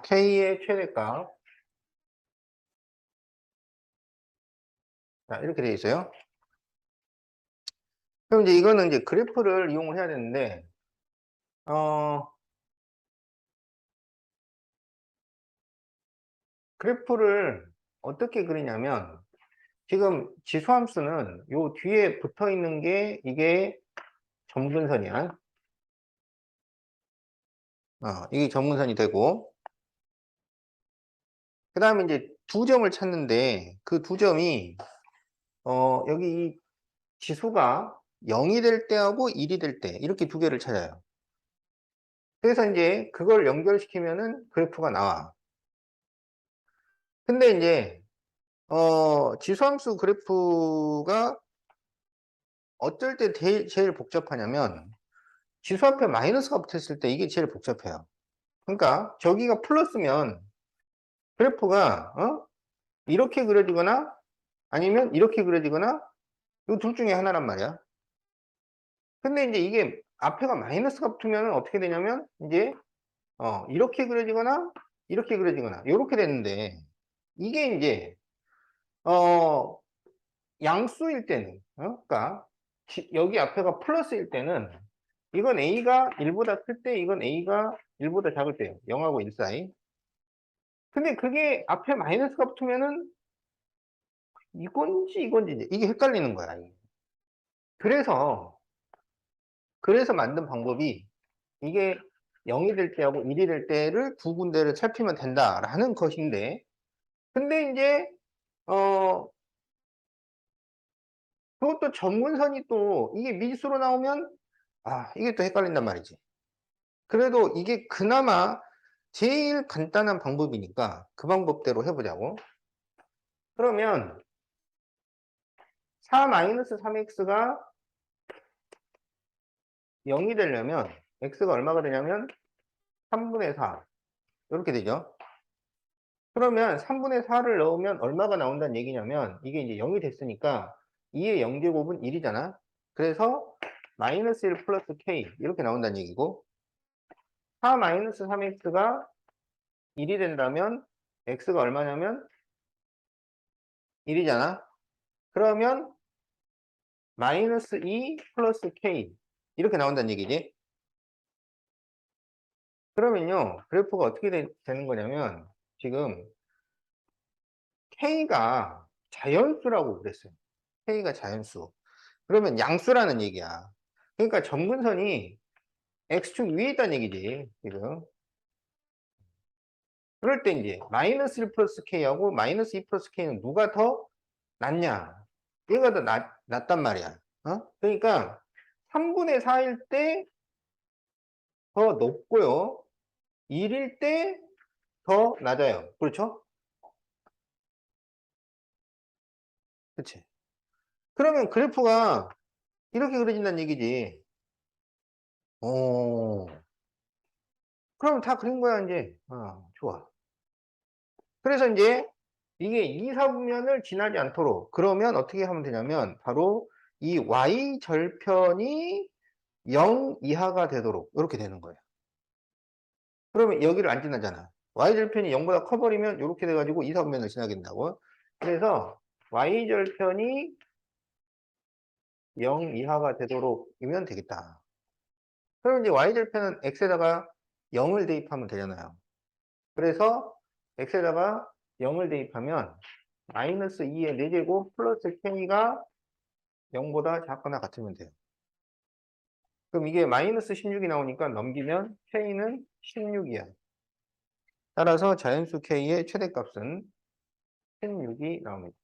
S1: k의 최대값 자, 이렇게 되어 있어요. 그럼 이제 이거는 이제 그래프를 이용을 해야 되는데 어, 그래프를 어떻게 그리냐면 지금 지수함수는 요 뒤에 붙어 있는 게 이게 점근선이야. 이게 점근선이 되고 그 다음에 이제 두 점을 찾는데 그 두 점이 여기 이 지수가 0이 될 때하고 1이 될 때 이렇게 두 개를 찾아요. 그래서 이제 그걸 연결시키면은 그래프가 나와. 근데 이제 지수함수 그래프가 어쩔 때 제일 복잡하냐면 지수 앞에 마이너스가 붙었을 때 이게 제일 복잡해요. 그러니까 저기가 플러스면 그래프가 이렇게 그려지거나 아니면 이렇게 그려지거나 이 둘 중에 하나란 말이야. 근데 이제 이게 앞에가 마이너스가 붙으면 어떻게 되냐면 이제 이렇게 그려지거나 이렇게 그려지거나 이렇게 되는데 이게 이제 어 양수일 때는 그러니까 여기 앞에가 플러스일 때는 이건 a가 1보다 클 때 이건 a가 1보다 작을 때요. 0하고 1 사이. 근데 그게 앞에 마이너스가 붙으면은 이건지 이제 이게 헷갈리는 거야. 이게. 그래서 만든 방법이 이게 0이 될 때하고 1이 될 때를 두 군데를 살피면 된다라는 것인데 근데 이제 어 그것도 점근선이 또 이게 미지수로 나오면 이게 또 헷갈린단 말이지. 그래도 이게 그나마 제일 간단한 방법이니까 그 방법대로 해보자고. 그러면 4-3x가 0이 되려면 x가 얼마가 되냐면 3분의 4 이렇게 되죠. 그러면 3분의 4를 넣으면 얼마가 나온다는 얘기냐면 이게 이제 0이 됐으니까 2의 0제곱은 1이잖아. 그래서 마이너스 1 플러스 k 이렇게 나온다는 얘기고 4 마이너스 3x가 1이 된다면 x가 얼마냐면 1이잖아. 그러면 마이너스 2 플러스 k 이렇게 나온다는 얘기지. 그러면요 그래프가 어떻게 되는 거냐면 지금 k가 자연수라고 그랬어요. k가 자연수. 그러면 양수라는 얘기야. 그러니까 점근선이 x축 위에 있다는 얘기지 지금. 그럴 때 이제 마이너스 1 플러스 k하고 마이너스 2 플러스 k는 누가 더 낫냐? 얘가 더 낫단 말이야. 그러니까 3분의 4일 때 더 높고요. 1일 때 더 낮아요. 그렇죠? 그치? 그러면 그래프가 이렇게 그려진다는 얘기지. 어, 그럼 다 그린 거야, 이제. 좋아. 그래서 이제 이게 2, 4분면을 지나지 않도록 그러면 어떻게 하면 되냐면 바로 이 y 절편이 0 이하가 되도록 이렇게 되는 거예요. 그러면 여기를 안 지나잖아. y 절편이 0보다 커버리면 이렇게 돼가지고 2, 4분면을 지나게 된다고. 그래서 y 절편이 0 이하가 되도록이면 되겠다. 그럼 이제 y 절편은 x에다가 0을 대입하면 되잖아요. 그래서 x에다가 0을 대입하면 마이너스 2의 4제곱 플러스 k가 0보다 작거나 같으면 돼요. 그럼 이게 마이너스 16이 나오니까 넘기면 k는 16이야. 따라서 자연수 k의 최대값은 16이 나옵니다.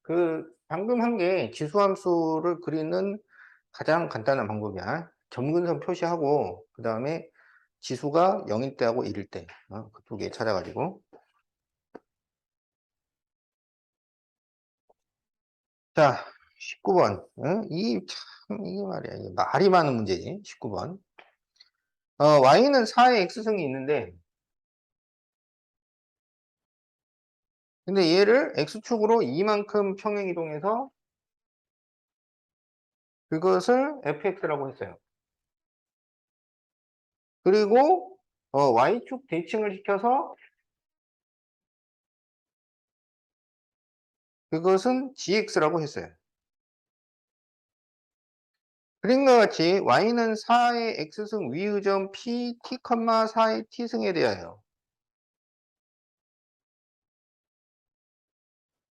S1: 그 방금 한 게 지수함수를 그리는 가장 간단한 방법이야. 점근선 표시하고 그 다음에 지수가 0일 때하고 1일 때 그 두 개 찾아가지고 자 19번 이게 말이야 이게 말이 많은 문제지. 19번 y는 4의 x승이 있는데 근데 얘를 x축으로 이만큼 평행이동해서 그것을 fx라고 했어요. 그리고 y축 대칭을 시켜서 그것은 gx라고 했어요. 그림과 같이 y는 4의 x승 위의 점 p t, 4의 t승에 대하여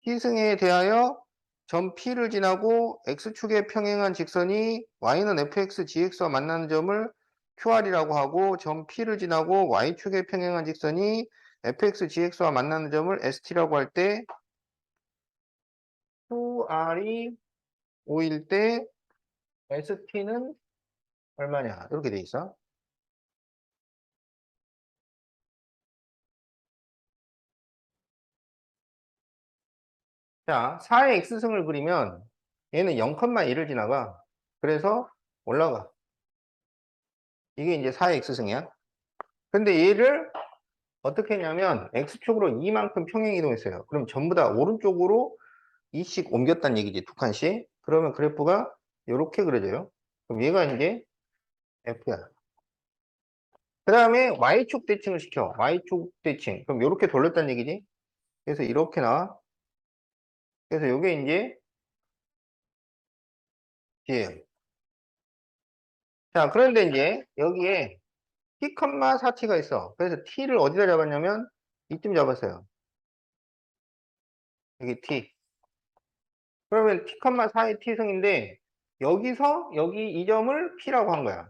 S1: t승에 대하여 점 P를 지나고 X축에 평행한 직선이 Y는 fx, gx와 만나는 점을 QR이라고 하고 점 P를 지나고 Y축에 평행한 직선이 fx, gx와 만나는 점을 ST라고 할 때 QR이 5일 때 ST는 얼마냐 이렇게 돼 있어. 자, 4의 X승을 그리면 얘는 0,1을 지나가. 그래서 올라가. 이게 이제 4의 X승이야. 근데 얘를 어떻게 했냐면 X축으로 이만큼 평행 이동했어요. 그럼 전부 다 오른쪽으로 2씩 옮겼다는 얘기지. 두 칸씩. 그러면 그래프가 이렇게 그려져요. 그럼 얘가 이제 F야. 그 다음에 Y축 대칭을 시켜. Y축 대칭. 그럼 이렇게 돌렸다는 얘기지. 그래서 이렇게 나와. 그래서 이게 이제 D예요. 자, 그런데 이제 여기에 T, 4T가 있어. 그래서 T를 어디다 잡았냐면 이쯤 잡았어요. 여기 T. 그러면 T, 4의 T승인데 여기서 여기 이 점을 P라고 한 거야.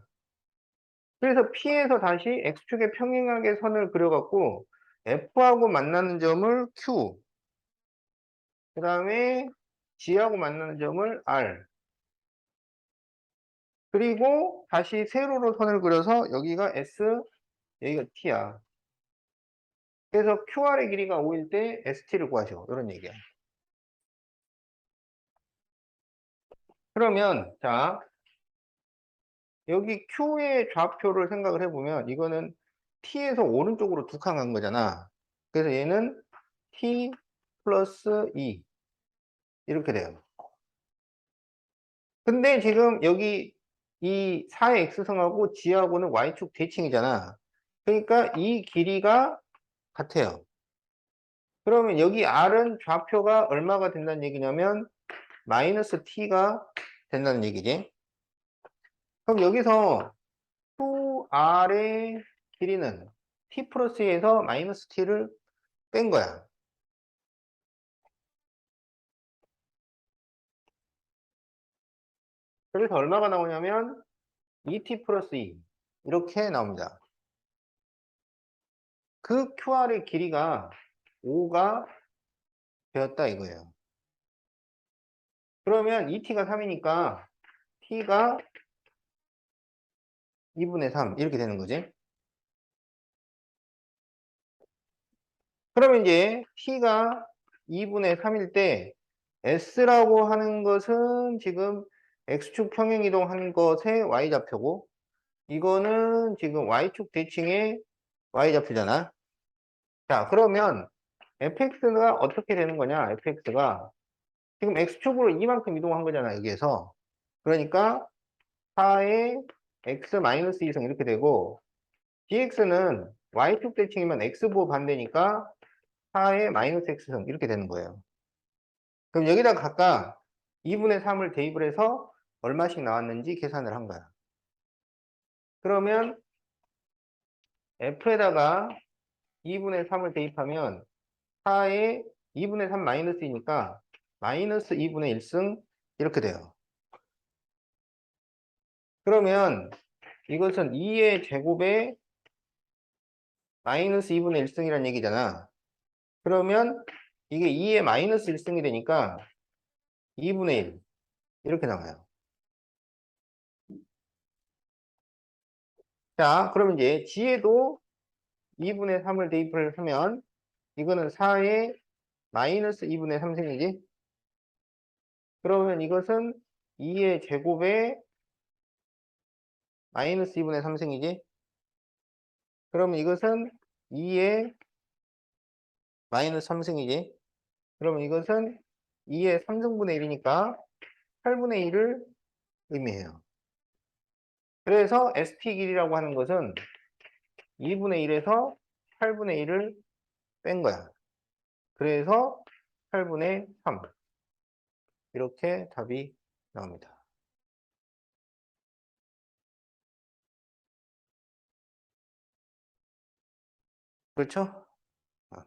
S1: 그래서 P에서 다시 X축에 평행하게 선을 그려갖고 F하고 만나는 점을 Q, 그 다음에 G하고 만나는 점을 R. 그리고 다시 세로로 선을 그려서 여기가 S, 여기가 T야. 그래서 QR의 길이가 5일 때 ST를 구하셔. 이런 얘기야. 그러면 자, 여기 Q의 좌표를 생각을 해보면 이거는 T에서 오른쪽으로 두 칸 간 거잖아. 그래서 얘는 T 플러스 2 이렇게 돼요. 근데 지금 여기 이 4의 X성하고 G하고는 Y축 대칭이잖아. 그러니까 이 길이가 같아요. 그러면 여기 R은 좌표가 얼마가 된다는 얘기냐면 마이너스 T가 된다는 얘기지. 그럼 여기서 2R의 길이는 T 플러스 2에서 마이너스 T를 뺀 거야. 그래서 얼마가 나오냐면 2T 플러스 2 이렇게 나옵니다. 그 QR의 길이가 5가 되었다 이거예요. 그러면 2T가 3이니까 T가 2분의 3 이렇게 되는 거지. 그러면 이제 T가 2분의 3일 때 S라고 하는 것은 지금 X축 평행이동한 것의 Y좌표고 이거는 지금 Y축 대칭의 Y좌표잖아. 자, 그러면 fx가 어떻게 되는 거냐? fx가 지금 x축으로 이만큼 이동한 거잖아, 여기에서. 그러니까 4의 x-2승 이렇게 되고 dx는 y축 대칭이면 x부 반대니까 4의 마이너스 x승 이렇게 되는 거예요. 그럼 여기다 각각 2분의 3을 대입을 해서 얼마씩 나왔는지 계산을 한 거야. 그러면 f에다가 2분의 3을 대입하면 4의 2분의 3 마이너스이니까 마이너스 2분의 1승 이렇게 돼요. 그러면 이것은 2의 제곱에 마이너스 2분의 1승이라는 얘기잖아. 그러면 이게 2의 마이너스 1승이 되니까 2분의 1 이렇게 나와요. 자, 그러면 이제 G에도 2분의 3을 대입을 하면 이거는 4의 마이너스 2분의 3승이지. 그러면 이것은 2의 제곱에 마이너스 2분의 3승이지. 그러면 이것은 2의 마이너스 3승이지. 그러면 이것은 2의 3승분의 1이니까 8분의 1을 의미해요. 그래서 ST 길이라고 하는 것은 2분의 1에서 8분의 1을 뺀 거야. 그래서 8분의 3. 이렇게 답이 나옵니다. 그렇죠? 어.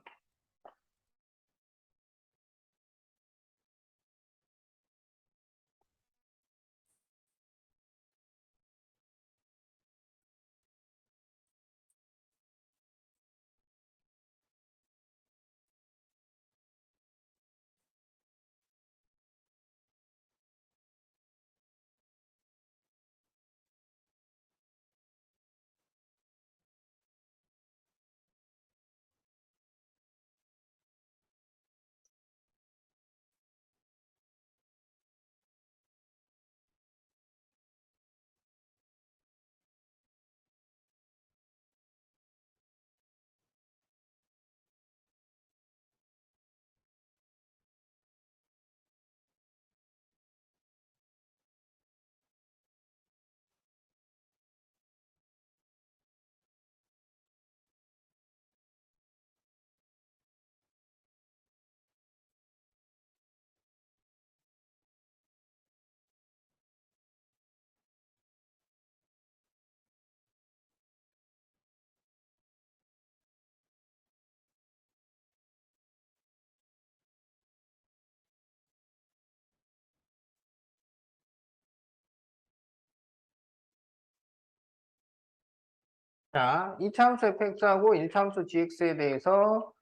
S1: 자, 2차함수 fx하고 1차함수 gx에 대해서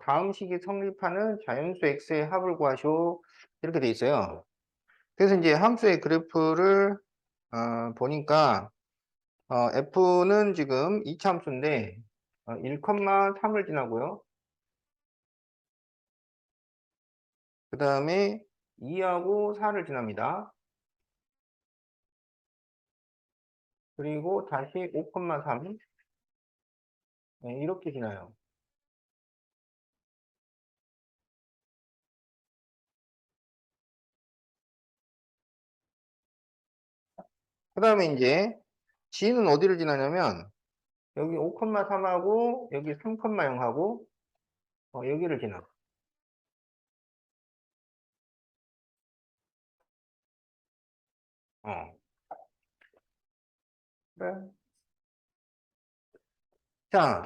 S1: 다음 식이 성립하는 자연수 x의 합을 구하시오. 이렇게 돼 있어요. 그래서 이제 함수의 그래프를 보니까 f는 지금 2차 함수인데 1,3을 지나고요. 그 다음에 2하고 4를 지납니다. 그리고 다시 5,3 이렇게 지나요. 그 다음에 이제 g는 어디를 지나냐면 여기 5,3하고 여기 3,0하고 여기를 지나. 어. 그래. 자,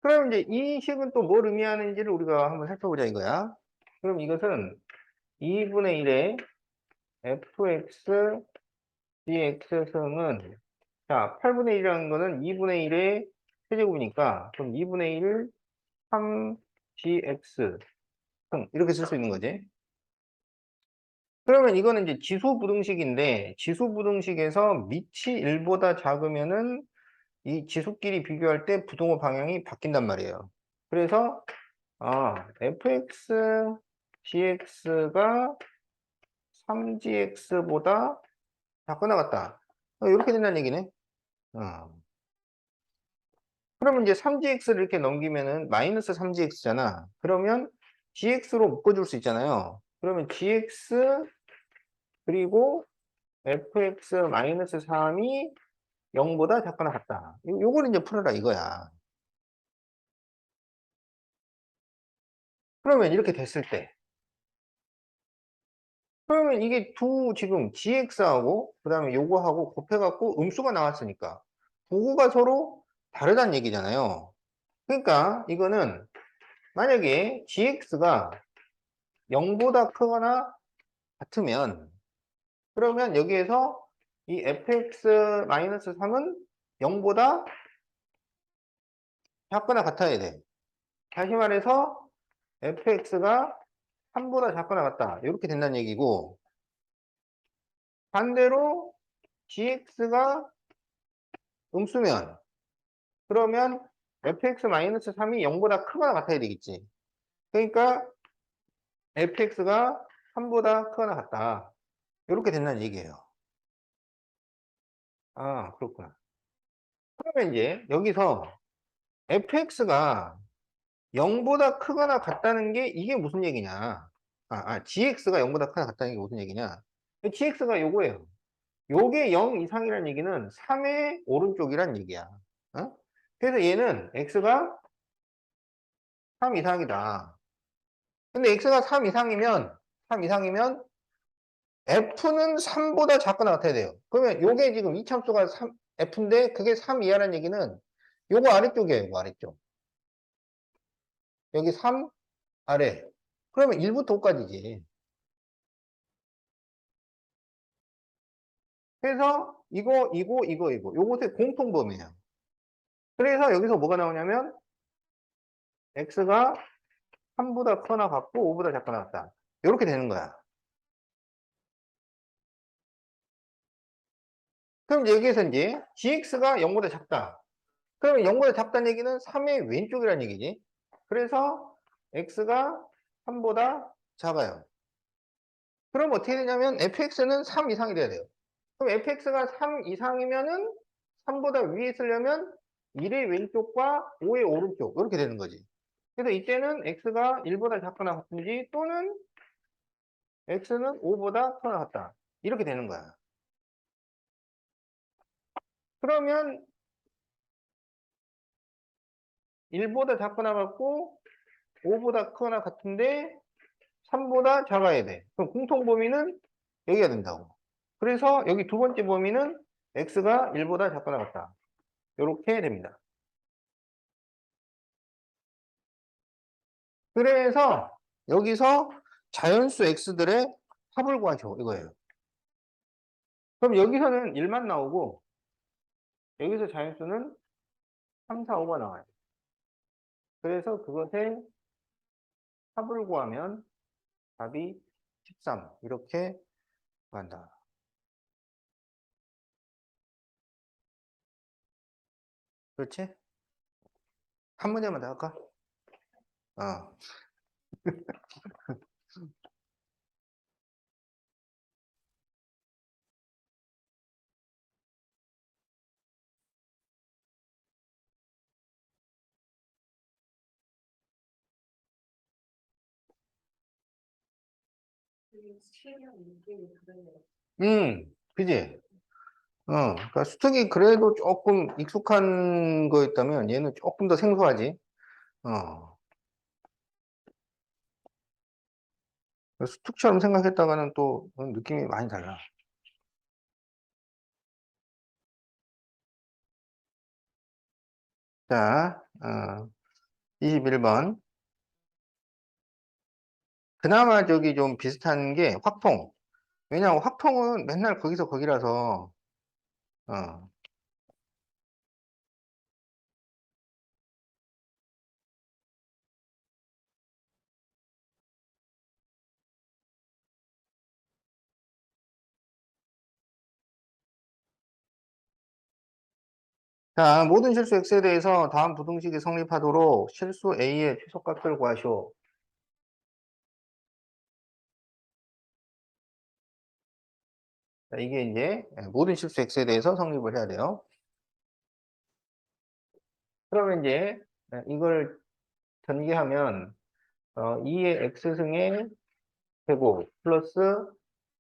S1: 그럼 이제 이 식은 또 뭘 의미하는지를 우리가 한번 살펴보자 이거야. 그럼 이것은 2분의 1의 fx dx 승은 자, 8분의 1이라는 거는 2분의 1의 세제곱이니까 그럼 2분의 1 3gx 승 이렇게 쓸 수 있는 거지. 그러면 이거는 이제 지수부등식인데 지수부등식에서 밑이 1보다 작으면은 이 지수끼리 비교할 때 부동호 방향이 바뀐단 말이에요. 그래서 fx gx가 3gx보다 작거나 같다. 이렇게 된다는 얘기네. 어. 그러면 이제 3gx를 이렇게 넘기면은 마이너스 3gx잖아. 그러면 gx로 묶어줄 수 있잖아요. 그러면 gx 그리고 fx 마이너스 3이 0보다 작거나 같다. 요거를 이제 풀어라 이거야. 그러면 이렇게 됐을 때 그러면 이게 지금 gx하고 그 다음에 요거하고 곱해갖고 음수가 나왔으니까 부호가 서로 다르다는 얘기잖아요. 그러니까 이거는 만약에 gx가 0보다 크거나 같으면 그러면 여기에서 이 fx-3은 0보다 작거나 같아야 돼. 다시 말해서 fx가 3보다 작거나 같다. 이렇게 된다는 얘기고 반대로 gx가 음수면 그러면 fx-3이 0보다 크거나 같아야 되겠지. 그러니까 fx가 3보다 크거나 같다. 이렇게 된다는 얘기예요. 아, 그렇구나. 그러면 이제 여기서 fx가 0보다 크거나 같다는 게 이게 무슨 얘기냐? gx가 0보다 크거나 같다는 게 무슨 얘기냐? gx가 요거예요. 요게 0 이상이라는 얘기는 3의 오른쪽이란 얘기야. 어? 그래서 얘는 x가 3 이상이다. 근데 x가 3 이상이면 f는 3보다 작거나 같아야 돼요. 그러면 요게 지금 이참수가 f인데 그게 3 이하라는 얘기는 요거 아래쪽이에요. 요거 아래쪽. 여기 3 아래. 그러면 1부터 5까지지. 그래서 이거 요것의 공통범위예요. 그래서 여기서 뭐가 나오냐면 x가 3보다 크거나 같고 5보다 작거나 같다. 이렇게 되는 거야. 그럼 여기에서 이제 gx가 0보다 작다. 그러면 0보다 작다는 얘기는 3의 왼쪽이라는 얘기지. 그래서 x가 3보다 작아요. 그럼 어떻게 되냐면 fx는 3 이상이 돼야 돼요. 그럼 fx가 3 이상이면은 3보다 위에 있으려면 1의 왼쪽과 5의 오른쪽 이렇게 되는 거지. 그래서 이때는 x가 1보다 작거나 같은지 또는 x는 5보다 크거나 같다. 이렇게 되는 거야. 그러면 1보다 작거나 같고 5보다 크거나 같은데 3보다 작아야 돼. 그럼 공통 범위는 여기가 된다고. 그래서 여기 두 번째 범위는 x가 1보다 작거나 같다. 이렇게 됩니다. 그래서 여기서 자연수 x들의 합을 구하죠. 이거예요. 그럼 여기서는 1만 나오고 여기서 자연수는 3, 4, 5가 나와요. 그래서 그것의 합을 구하면 답이 13 이렇게 간다. 그렇지? 한 문제만 더 할까? 어. 그지? 그러니까 수특이 그래도 조금 익숙한 거였다면 얘는 조금 더 생소하지. 어. 수특처럼 생각했다가는 또 느낌이 많이 달라. 자, 21번. 그나마 저기 좀 비슷한 게 확통. 왜냐하면 확통은 맨날 거기서 거기라서, 어. 자, 모든 실수 x에 대해서 다음 부등식이 성립하도록 실수 a의 최소값을 구하시오. 자, 이게 이제 모든 실수 x에 대해서 성립을 해야 돼요. 그러면 이제 이걸 전개하면 2의 x승의 제곱 플러스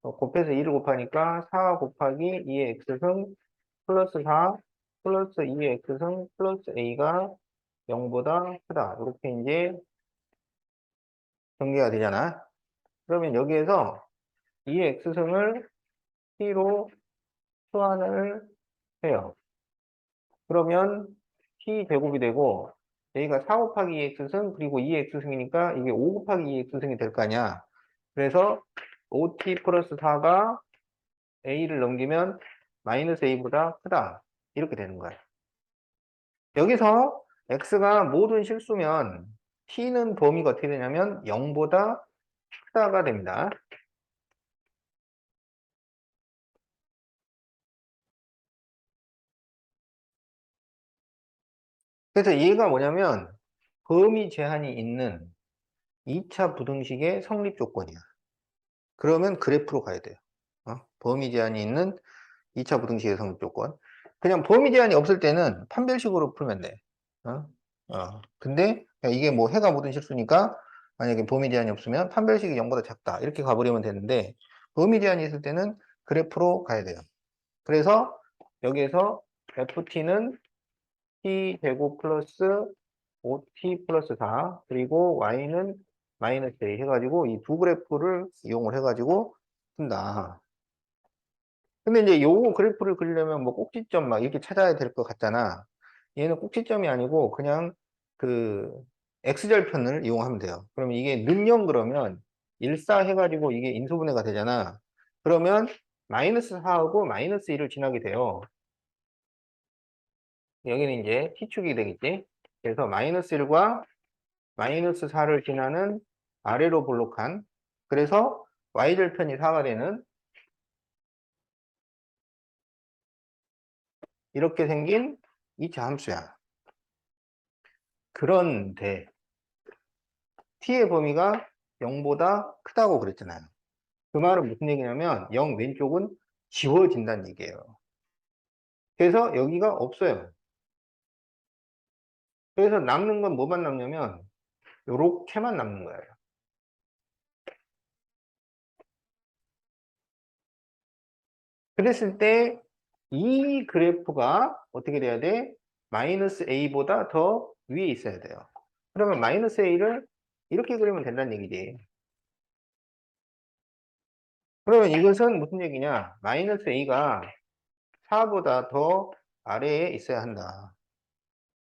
S1: 곱해서 2를 곱하니까 4 곱하기 2의 x승 플러스 4 플러스 2의 x승 플러스 a가 0보다 크다. 이렇게 이제 전개가 되잖아. 그러면 여기에서 2의 x승을 t로 소환을 해요. 그러면 t 제곱이 되고 여기가 4 곱하기 2x승 그리고 2x승이니까 이게 5 곱하기 2x승이 될 거 아니야. 그래서 5t 플러스 4가 a를 넘기면 마이너스 a보다 크다. 이렇게 되는 거야. 여기서 x가 모든 실수면 t는 범위가 어떻게 되냐면 0보다 크다가 됩니다. 그래서 얘가 뭐냐면 범위 제한이 있는 2차 부등식의 성립 조건이야. 그러면 그래프로 가야 돼요. 범위 제한이 있는 2차 부등식의 성립 조건. 그냥 범위 제한이 없을 때는 판별식으로 풀면 돼. 근데 이게 뭐 해가 모든 실수니까 만약에 범위 제한이 없으면 판별식이 0보다 작다. 이렇게 가버리면 되는데 범위 제한이 있을 때는 그래프로 가야 돼요. 그래서 여기에서 ft는 t제곱 플러스 5t 플러스 4 그리고 y는 마이너스 a 해가지고 이 두 그래프를 이용을 해가지고 푼다. 근데 이제 요 그래프를 그리려면 뭐 꼭지점 막 이렇게 찾아야 될 것 같잖아. 얘는 꼭지점이 아니고 그냥 그 x절편을 이용하면 돼요. 그러면 이게 능령 그러면 14 해가지고 이게 인수분해가 되잖아. 그러면 마이너스 4하고 마이너스 1을 지나게 돼요. 여기는 이제 t축이 되겠지. 그래서 마이너스 1과 마이너스 4를 지나는 아래로 볼록한 그래서 y절편이 4가 되는 이렇게 생긴 2차 함수야. 그런데 t의 범위가 0보다 크다고 그랬잖아요. 그 말은 무슨 얘기냐면 0 왼쪽은 지워진다는 얘기예요. 그래서 여기가 없어요. 그래서 남는 건 뭐만 남냐면 요렇게만 남는 거예요. 그랬을 때 이 그래프가 어떻게 돼야 돼? 마이너스 a보다 더 위에 있어야 돼요. 그러면 마이너스 a를 이렇게 그리면 된다는 얘기지. 그러면 이것은 무슨 얘기냐? 마이너스 a가 4보다 더 아래에 있어야 한다.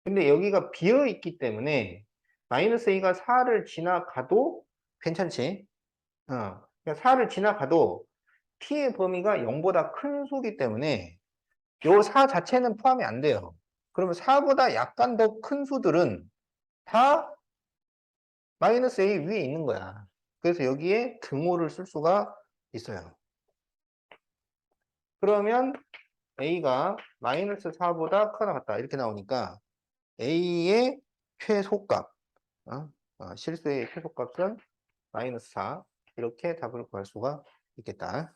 S1: 근데 여기가 비어 있기 때문에 마이너스 a가 4를 지나가도 괜찮지? 그러니까 4를 지나가도 t의 범위가 0보다 큰 수기 때문에 요 4 자체는 포함이 안 돼요. 그러면 4보다 약간 더 큰 수들은 다 마이너스 a 위에 있는 거야. 그래서 여기에 등호를 쓸 수가 있어요. 그러면 A가 마이너스 4보다 크거나 같다. 이렇게 나오니까 A의 최소값, 실수의 최소값은 마이너스 4. 이렇게 답을 구할 수가 있겠다.